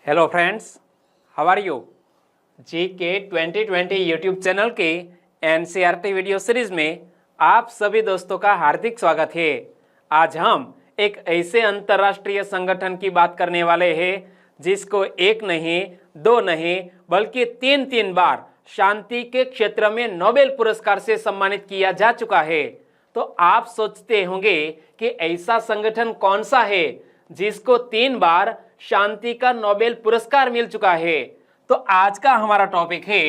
Hello friends, how are you. GK 2020 YouTube channel के NCERT video series में आप सभी दोस्तों का हार्दिक स्वागत है। आज हम एक ऐसे अंतर्राष्ट्रीय संगठन की बात करने वाले हैं जिसको एक नहीं, दो नहीं बल्कि तीन बार शांति के क्षेत्र में नोबेल पुरस्कार से सम्मानित किया जा चुका है। तो आप सोचते होंगे कि ऐसा संगठन कौन सा है जिसको 3 बार शांति का नोबेल पुरस्कार मिल चुका है। तो आज का हमारा टॉपिक है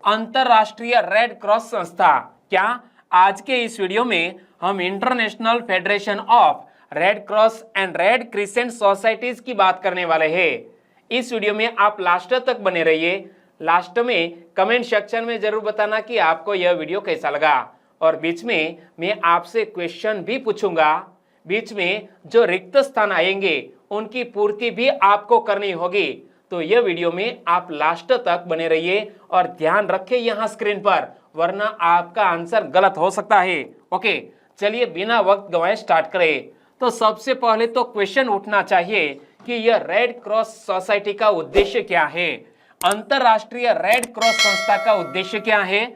अंतरराष्ट्रीय रेड क्रॉस संस्था। क्या आज के इस वीडियो में हम international federation of red cross and red crescent societies की बात करने वाले हैं। इस वीडियो में आप लास्ट तक बने रहिए। लास्ट में कमेंट सेक्शन में जरूर बताना कि आपको यह वीडियो कैसा लगा, और बीच में मैं आपसे क्वेश्चन भी पूछूंगा। बीच में जो रिक्त स्थान आएंगे उनकी पूर्ति भी आपको करनी होगी। तो यह वीडियो में आप लास्ट तक बने रहिए और ध्यान रखें यहां स्क्रीन पर, वरना आपका आंसर गलत हो सकता है। ओके, चलिए बिना वक्त गंवाए स्टार्ट करें। तो सबसे पहले तो क्वेश्चन उठना चाहिए कि यह रेड क्रॉस सोसाइटी का उद्देश्य क्या है। अंतरराष्ट्रीय रेड क्रॉस संस्था का उद्देश्य क्या है।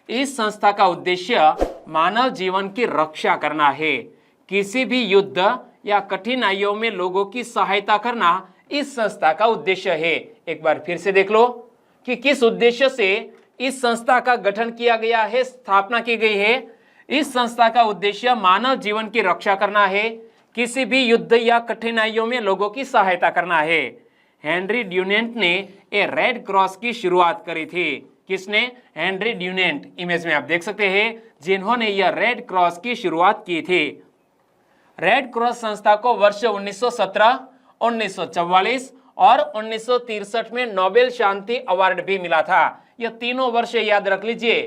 इस संस्था का उद्देश्य मानव जीवन की रक्षा करना है। किसी भी युद्ध या कठिनाइयों में लोगों की सहायता करना इस संस्था का उद्देश्य है। एक बार फिर से देख लो कि किस उद्देश्य से इस संस्था का गठन किया गया है, स्थापना की गई है। इस संस्था का उद्देश्य मानव जीवन की रक्षा करना है, किसी भी युद्ध या कठिनाइयों में लोगों की सहायता करना है। हेनरी ड्यूनेंट ने ये रेड क्रॉस की शुरुआत करी थी। किसने? Henry Dunant. इमेज में आप देख सकते हैं जिन्होंने यह रेड क्रॉस की शुरुआत की थी। रेड क्रॉस संस्था को वर्ष 1917, 1944 और 1963 में नोबेल शांति अवार्ड भी मिला था। यह तीनों वर्ष याद रख लीजिए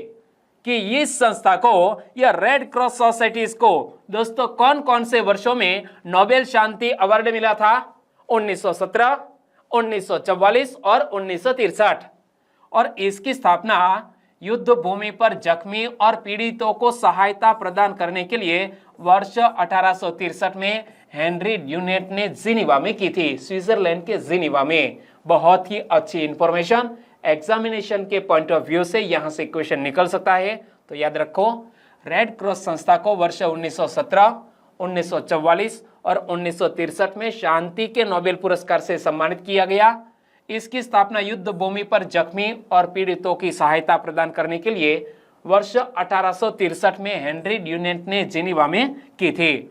कि इस संस्था को, यह रेड क्रॉस सोसाइटीज को दोस्तों कौन कौन से वर्षों में नोबेल शांति अवार्ड मिला था। 1917, 1944 और 1963। और इसकी स्थापना युद्ध भूमि पर जख्मी और पीड़ितों को सहायता प्रदान करने के लिए वर्ष 1863 में हेनरी ड्यूनेंट ने जिनीवा में की थी, स्विट्जरलैंड के जिनीवा में। बहुत ही अच्छी इंफॉर्मेशन, एग्जामिनेशन के पॉइंट ऑफ व्यू से यहां से क्वेश्चन निकल सकता है। तो याद रखो, रेड क्रॉस संस्था को वर्ष 1917, 1944 और 1963 में शांति के नोबेल पुरस्कार से सम्मानित किया गया। इसकी स्थापना युद्ध भूमि पर जख्मी और पीड़ितों की सहायता प्रदान करने के लिए वर्ष 1863 में हेनरी ड्यूनेंट ने जिनीवा में की थी।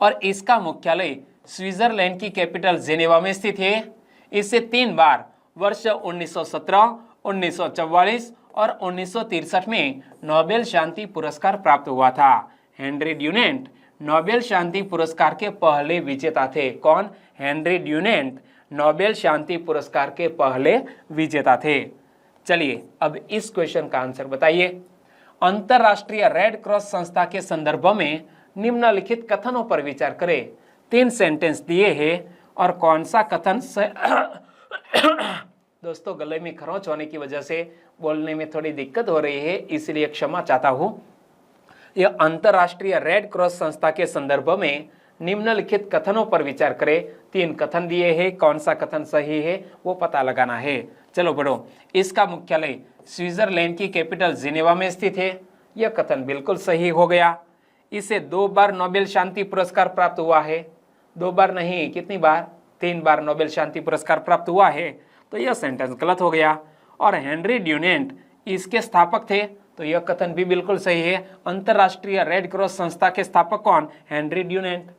और इसका मुख्यालय स्विट्जरलैंड की कैपिटल जिनेवा में स्थित है। इसे 3 बार वर्ष 1917, 1944 और 1963 में नोबेल शांति पुरस्कार प्राप्त हुआ था। हेनरी ड्यूनेंट नोबेल शांति पुरस्कार के पहले विजेता थे। कौन? हेनरी ड्यूनेंट नोबेल शांति पुरस्कार के पहले विजेता थे। चलिए अब इस क्वेश्चन का आंसर बताइए। अंतरराष्ट्रीय रेड क्रॉस संस्था के संदर्भ में निम्नलिखित कथनों पर विचार करें। 3 सेंटेंस दिए हैं और कौन सा कथन से दोस्तों गले में खरोंच होने की वजह से बोलने में थोड़ी दिक्कत हो रही है, इसलिए क्षमा चाहता हूं। यह अंतरराष्ट्रीय रेड क्रॉस संस्था के संदर्भ में निम्नलिखित कथनों पर विचार करें। 3 कथन दिए हैं, कौन सा कथन सही है वो पता लगाना है। चलो बढ़ो। इसका मुख्यालय स्विट्जरलैंड की कैपिटल जिनेवा में स्थित है। यह कथन बिल्कुल सही हो गया। इसे 2 बार नोबेल शांति पुरस्कार प्राप्त हुआ है। 2 बार नहीं, कितनी बार? 3 बार नोबेल शांति पुरस्कार प्राप्त हुआ है। तो यह सेंटेंस गलत हो गया। और हेनरी ड्यूनेंट इसके स्थापक थे, तो यह कथन भी बिल्कुल सही है। अंतरराष्ट्रीय रेड क्रॉस संस्था के स्थापक कौन? Henry Dunant.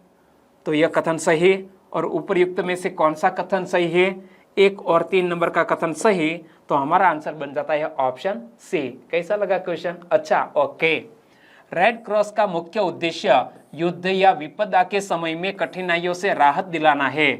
तो यह कथन सही। और उपयुक्त में से कौन सा कथन सही है? 1 और 3 नंबर का कथन सही। तो हमारा आंसर बन जाता है ऑप्शन सी। कैसा लगा क्वेश्चन? अच्छा, ओके। रेड क्रॉस का मुख्य उद्देश्य युद्ध या विपदा के समय में कठिनाइयों से राहत दिलाना है।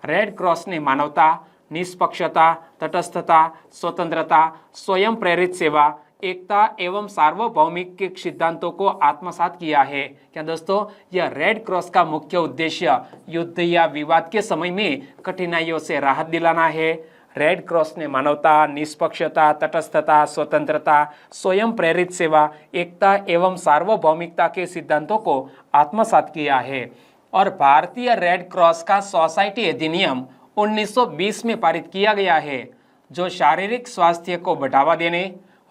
रेड क्रॉस ने मानवता, निष्पक्षता, तटस्थता, स्वतंत्रता, स्वयं प्रेरित सेवा, एकता एवं सार्वभौमिक के सिद्धांतों को आत्मसात किया है। क्या दोस्तों? यह रेड क्रॉस का मुख्य उद्देश्य युद्ध या विवाद के समय में कठिनाइयों से राहत दिलाना है। रेड क्रॉस ने मानवता, निष्पक्षता, तटस्थता, स्वतंत्रता, स्वयं प्रेरित सेवा, एकता एवं सार्वभौमिकता के सिद्धांतों को आत्मसात किया है। और भारतीय रेड क्रॉस का सोसाइटी अधिनियम 1920 में पारित किया गया है, जो शारीरिक स्वास्थ्य को बढ़ावा देने,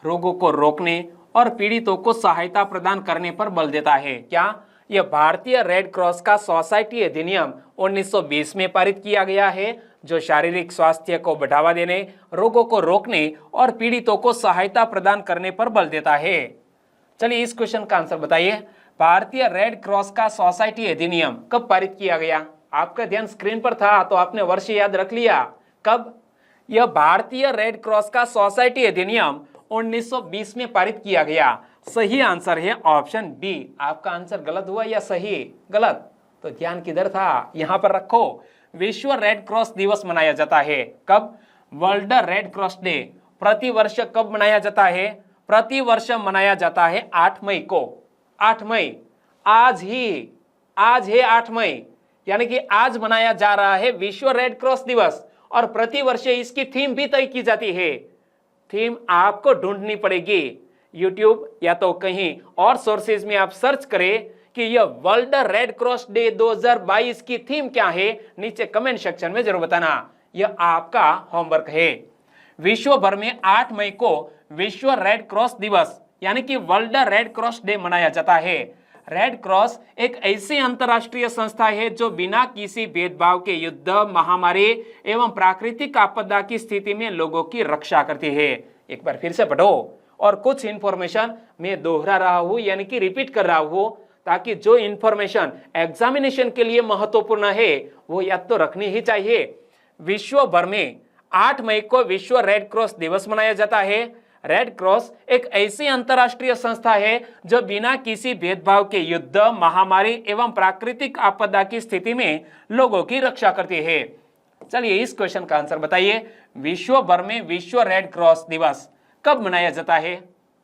रोगों को रोकने और पीड़ितों को सहायता प्रदान करने पर बल देता है। क्या? यह भारतीय रेड क्रॉस का सोसाइटी अधिनियम 1920 में पारित किया गया है, जो शारीरिक स्वास्थ्य को बढ़ावा देने, रोगों को रोकने और पीड़ितों को सहायता प्रदान करने पर बल देता है। चलिए इस क्वेश्चन का आंसर बताइए। भारतीय रेड क्रॉस का सोसाइटी अधिनियम कब पारित किया गया? आपका ध्यान स्क्रीन पर था तो आपने वर्ष याद रख लिया। कब? यह भारतीय रेड क्रॉस का सोसाइटी अधिनियम 1920 में पारित किया गया। सही आंसर है ऑप्शन बी। आपका आंसर गलत हुआ या सही? गलत। तो ध्यान किधर था? यहां पर रखो। विश्व रेड क्रॉस दिवस मनाया जाता है कब? वर्ल्ड रेड क्रॉस डे प्रति वर्ष कब मनाया जाता है? प्रति वर्ष मनाया जाता है 8 मई को। 8 मई, आज है 8 मई, यानी कि आज मनाया जा रहा है विश्व रेड क्रॉस दिवस। और प्रति वर्ष इसकी थीम भी तय की जाती है। थीम आपको ढूंढनी पड़ेगी, यूट्यूब या तो कहीं और सोर्सेज में आप सर्च करें कि यह वर्ल्ड रेड क्रॉस डे 2022 की थीम क्या है। नीचे कमेंट सेक्शन में जरूर बताना, यह आपका होमवर्क है। विश्व भर में 8 मई को विश्व रेड क्रॉस दिवस यानी कि वर्ल्ड रेड क्रॉस डे मनाया जाता है। रेड क्रॉस एक ऐसी अंतरराष्ट्रीय संस्था है जो बिना किसी भेदभाव के युद्ध, महामारी एवं प्राकृतिक आपदा की स्थिति में लोगों की रक्षा करती है। एक बार फिर से पढ़ो, और कुछ इंफॉर्मेशन मैं दोहरा रहा हूं यानी कि रिपीट कर रहा हूं, ताकि जो इंफॉर्मेशन एग्जामिनेशन के लिए महत्वपूर्ण है वो याद तो रखनी ही चाहिए। विश्व भर में 8 मई को विश्व रेड क्रॉस दिवस मनाया जाता है। रेड क्रॉस एक ऐसी अंतरराष्ट्रीय संस्था है जो बिना किसी भेदभाव के युद्ध, महामारी एवं प्राकृतिक आपदा की स्थिति में लोगों की रक्षा करती है। चलिए इस क्वेश्चन का आंसर बताइए। विश्व भर में विश्व रेड क्रॉस दिवस कब मनाया जाता है?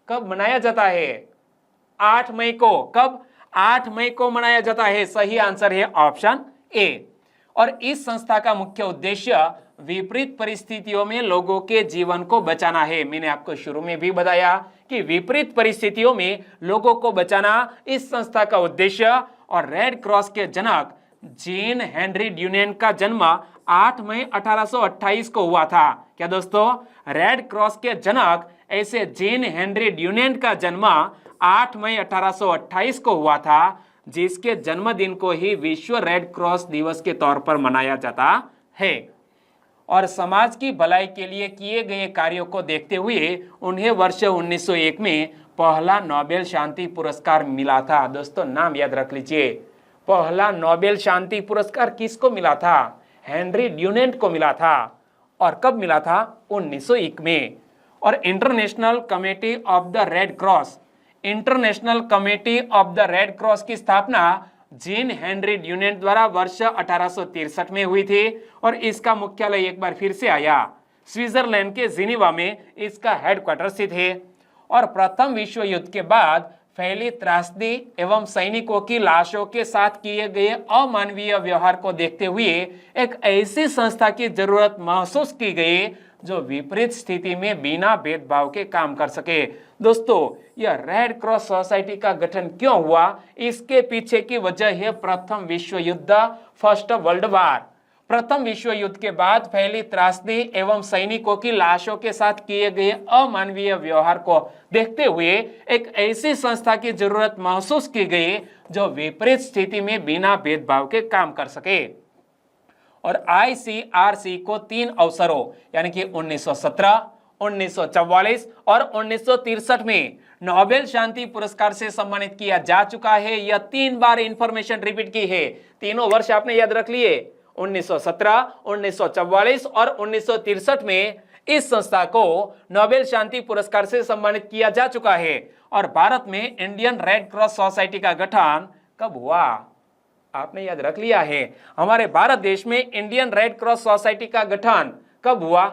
कब मनाया जाता है? 8 मई को। कब? 8 मई को मनाया जाता है। सही आंसर है ऑप्शन ए। और इस संस्था का मुख्य उद्देश्य विपरीत परिस्थितियों में लोगों के जीवन को बचाना है। मैंने आपको शुरू में भी बताया कि विपरीत परिस्थितियों में लोगों को बचाना इस संस्था का उद्देश्य। और रेड क्रॉस के जनक जीन हेनरी ड्यूनेंट का जन्म 8 मई 1828 को हुआ था। क्या दोस्तों? रेड क्रॉस के जनक ऐसे जीन हेनरी ड्यूनेंट का जन्म 8 मई 1828 को हुआ था, जिसके जन्मदिन को ही विश्व रेड क्रॉस दिवस के तौर पर मनाया जाता है। और समाज की भलाई के लिए किए गए कार्यों को देखते हुए उन्हें वर्ष 1901 में पहला नोबेल शांति पुरस्कार मिला था। दोस्तों नाम याद रख लीजिए, पहला नोबेल शांति पुरस्कार किसको मिला था? हेनरी ड्यूनेंट को मिला था। और कब मिला था? 1901 में। और international committee of the red cross, international committee of the red cross की स्थापना जीन हेनरी ड्यूनेंट द्वारा वर्ष 1863 में हुई थी। और इसका मुख्यालय एक बार फिर से आया स्विट्जरलैंड के जिनीवा में इसका हेडक्वार्टर स्थित है। और प्रथम विश्व युद्ध के बाद फैली त्रासदी एवं सैनिकों की लाशों के साथ किए गए अमानवीय व्यवहार को देखते हुए एक ऐसी संस्था की जरूरत महसूस की गई जो विपरीत स्थिति में बिना भेदभाव के काम कर सके। दोस्तों यह रेड क्रॉस सोसाइटी का गठन क्यों हुआ? इसके पीछे की वजह है प्रथम विश्व युद्ध, फर्स्ट वर्ल्ड वार। प्रथम विश्व युद्ध के बाद फैली त्रासदी एवं सैनिकों की लाशों के साथ किए गए अमानवीय व्यवहार को देखते हुए एक ऐसी संस्था की जरूरत महसूस की गई जो विपरीत स्थिति में बिना भेदभाव के काम कर सके। और ICRC को 3 अवसरों यानी कि 1917, 1944 और 1963 में नोबेल शांति पुरस्कार से सम्मानित किया जा चुका है। यह 3 बार इंफॉर्मेशन रिपीट की है। तीनों वर्ष आपने याद रख लिए, 1917, 1944 और 1963 में इस संस्था को नोबेल शांति पुरस्कार से सम्मानित किया जा चुका है। और भारत में इंडियन रेड क्रॉस सोसाइटी का गठन कब हुआ? आपने याद रख लिया है। हमारे भारत देश में इंडियन रेड क्रॉस सोसाइटी का गठन कब हुआ?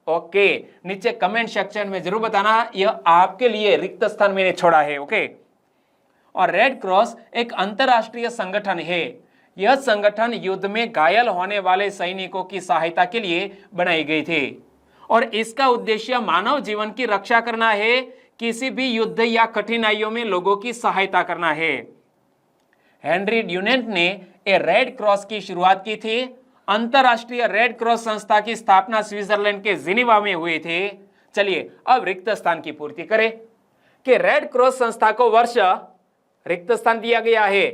ओके, नीचे कमेंट सेक्शन में जरूर बताना, यह आपके लिए रिक्त स्थान मैंने छोड़ा है। ओके। और रेड क्रॉस एक अंतरराष्ट्रीय संगठन है। यह संगठन युद्ध में घायल होने वाले सैनिकों की सहायता के लिए बनाई गई थी और इसका उद्देश्य मानव जीवन की रक्षा करना है, किसी भी युद्ध या कठिनाइयों में लोगों की सहायता करना है। हेनरी ड्यूनेंट ने रेड क्रॉस की शुरुआत की थी। अंतरराष्ट्रीय रेड क्रॉस संस्था की स्थापना स्विट्जरलैंड के जिनीवा में हुई थी। चलिए अब रिक्त स्थान की पूर्ति करें कि रेड क्रॉस संस्था को वर्ष रिक्त स्थान दिया गया है।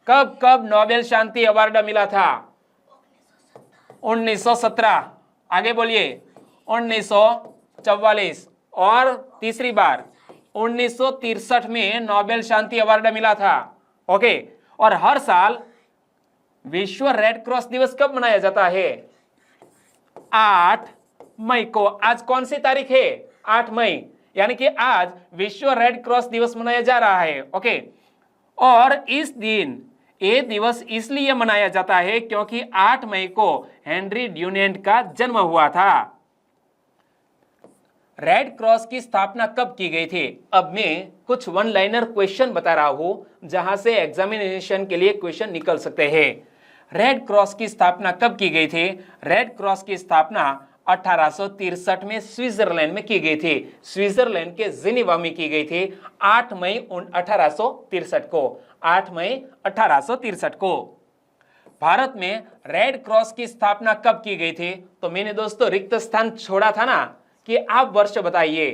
कब कब नोबेल शांति अवार्ड मिला था? 1917। आगे बोलिए 1944। और तीसरी बार 1963 में नोबेल शांति अवार्ड मिला था। ओके। और हर साल विश्व रेड क्रॉस दिवस कब मनाया जाता है? 8 मई को। आज कौन सी तारीख है? 8 मई, यानी कि आज विश्व रेड क्रॉस दिवस मनाया जा रहा है। ओके। और इस दिन ये दिवस इसलिए मनाया जाता है क्योंकि 8 मई को हेनरी ड्यूनेंट का जन्म हुआ था। रेड क्रॉस की स्थापना कब की गई थी? अब मैं कुछ वन लाइनर क्वेश्चन बता रहा हूं जहां से एग्जामिनेशन के लिए क्वेश्चन निकल सकते हैं। रेड क्रॉस की स्थापना कब की गई थी? रेड क्रॉस की स्थापना 1863 में स्विट्जरलैंड में की गई थी। स्विट्जरलैंड के जिनीवा में की गई थी 8 मई 1863 को। 8 मई 1863 को। भारत में रेड क्रॉस की स्थापना कब की गई थी? तो मैंने दोस्तों रिक्त स्थान छोड़ा था ना कि आप वर्ष बताइए।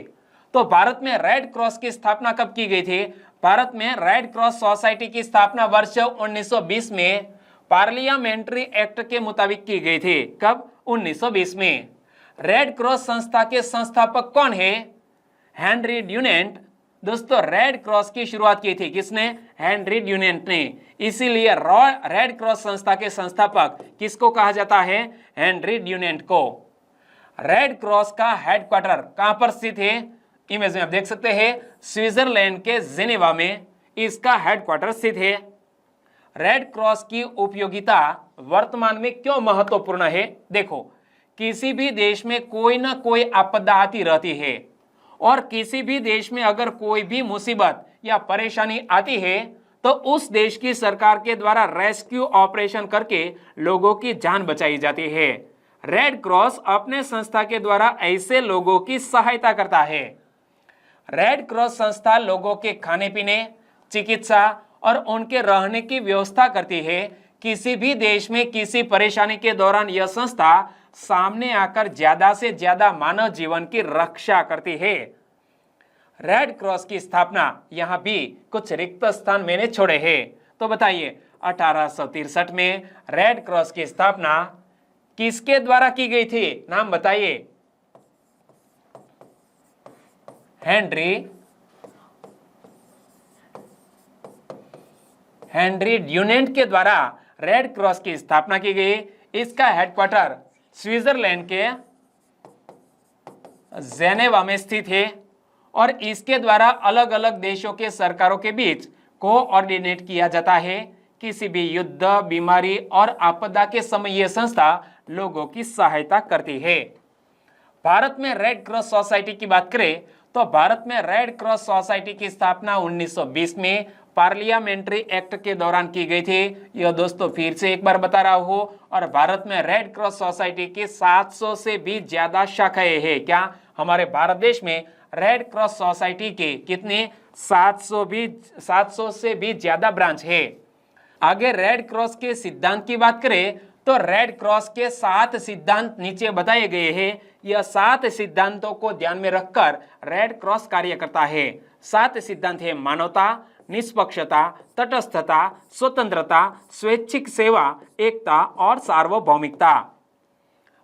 तो भारत में रेड क्रॉस की स्थापना कब की गई थी? भारत में रेड क्रॉस सोसाइटी की स्थापना वर्ष 1920 में पार्लियामेंट्री एक्ट के मुताबिक की गई थी। कब? 1920 में। रेड क्रॉस संस्था के संस्थापक कौन है? Henry Dunant. दोस्तों रेड क्रॉस की शुरुआत की थी किसने? हेनरी ड्यूनेंट ने। इसीलिए रेड क्रॉस संस्था के संस्थापक किसको कहा जाता है? हेनरी ड्यूनेंट को। रेड क्रॉस का हेडक्वार्टर कहां पर स्थित है? इमेज में आप देख सकते हैं स्विट्जरलैंड के जिनेवा में इसका हेडक्वार्टर स्थित है। रेड क्रॉस की उपयोगिता वर्तमान में क्यों महत्वपूर्ण है? देखो, किसी भी देश में कोई ना कोई आपदा आती रहती है और किसी भी देश में अगर कोई भी मुसीबत या परेशानी आती है तो उस देश की सरकार के द्वारा रेस्क्यू ऑपरेशन करके लोगों की जान बचाई जाती है। रेड क्रॉस अपने संस्था के द्वारा ऐसे लोगों की सहायता करता है। रेड क्रॉस संस्था लोगों के खाने पीने, चिकित्सा और उनके रहने की व्यवस्था करती है। किसी भी देश में किसी परेशानी के दौरान यह संस्था सामने आकर ज्यादा से ज्यादा मानव जीवन की रक्षा करती है। रेड क्रॉस की स्थापना, यहां भी कुछ रिक्त स्थान मैंने छोड़े हैं, तो बताइए 1863 में रेड क्रॉस की स्थापना किसके द्वारा की गई थी? नाम बताइए। हेनरी ड्यूनेंट के द्वारा रेड क्रॉस की स्थापना की गई। इसका हेडक्वार्टर स्विट्जरलैंड के जेनेवा में स्थित है और इसके द्वारा अलग अलग देशों के सरकारों के बीच कोऑर्डिनेट किया जाता है। किसी भी युद्ध, बीमारी और आपदा के समय यह संस्था लोगों की सहायता करती है। भारत में रेड क्रॉस सोसाइटी की बात करें तो भारत में रेड क्रॉस सोसाइटी की स्थापना 1920 में पार्लियामेंट्री एक्ट के दौरान की गई थी। यह दोस्तों फिर से एक बार बता रहा हूं। और भारत में रेड क्रॉस सोसाइटी की 700 से भी ज्यादा शाखाएं हैं। क्या हमारे भारत देश में रेड क्रॉस सोसाइटी के कितने? 700 से भी ज्यादा ब्रांच है। आगे रेड क्रॉस के सिद्धांत की बात करें तो रेड क्रॉस के 7 सिद्धांत नीचे बताए गए हैं। यह 7 सिद्धांतों को ध्यान में रखकर रेड क्रॉस कार्य करता है। 7 सिद्धांत है मानवता, निष्पक्षता, तटस्थता, स्वतंत्रता, स्वैच्छिक सेवा, एकता और सार्वभौमिकता।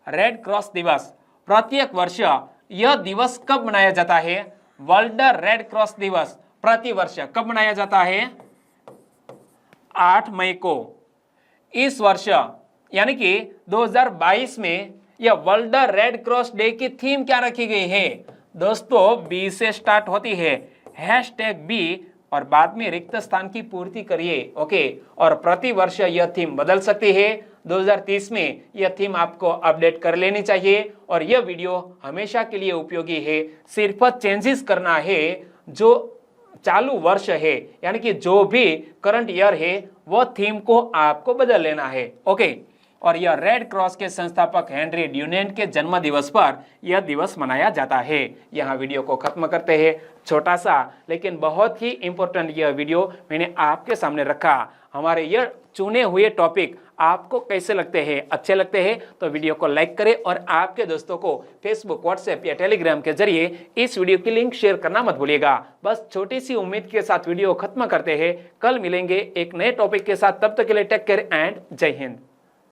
रेड क्रॉस दिवस प्रत्येक वर्ष यह दिवस कब मनाया जाता है? वर्ल्ड रेड क्रॉस दिवस प्रति वर्ष कब मनाया जाता है? 8 मई को। इस वर्ष यानी कि 2022 में यह वर्ल्ड रेड क्रॉस डे की थीम क्या रखी गई है? दोस्तों बी से स्टार्ट होती है, #B और बाद में रिक्त स्थान की पूर्ति करिए। ओके। और प्रति वर्ष यह थीम बदल सकती है। 2030 में यह थीम आपको अपडेट कर लेनी चाहिए और यह वीडियो हमेशा के लिए उपयोगी है। सिर्फ चेंजेस करना है जो चालू वर्ष है, यानी कि जो भी करंट ईयर है वो थीम को आपको बदल लेना है। ओके। और यह रेड क्रॉस के संस्थापक हेनरी ड्यूनेंट के जन्म दिवस पर यह दिवस मनाया जाता है। यहाँ वीडियो को खत्म करते हैं। छोटा सा लेकिन बहुत ही इंपॉर्टेंट यह वीडियो मैंने आपके सामने रखा। हमारे ये चुने हुए टॉपिक आपको कैसे लगते हैं, अच्छे लगते हैं तो वीडियो को लाइक करें और आपके दोस्तों को फेसबुक, व्हाट्सएप या टेलीग्राम के जरिए इस वीडियो की लिंक शेयर करना मत भूलिएगा। बस छोटी सी उम्मीद के साथ वीडियो खत्म करते हैं। कल मिलेंगे एक नए टॉपिक के साथ, तब तक के लिए टेक केयर एंड जय हिंद।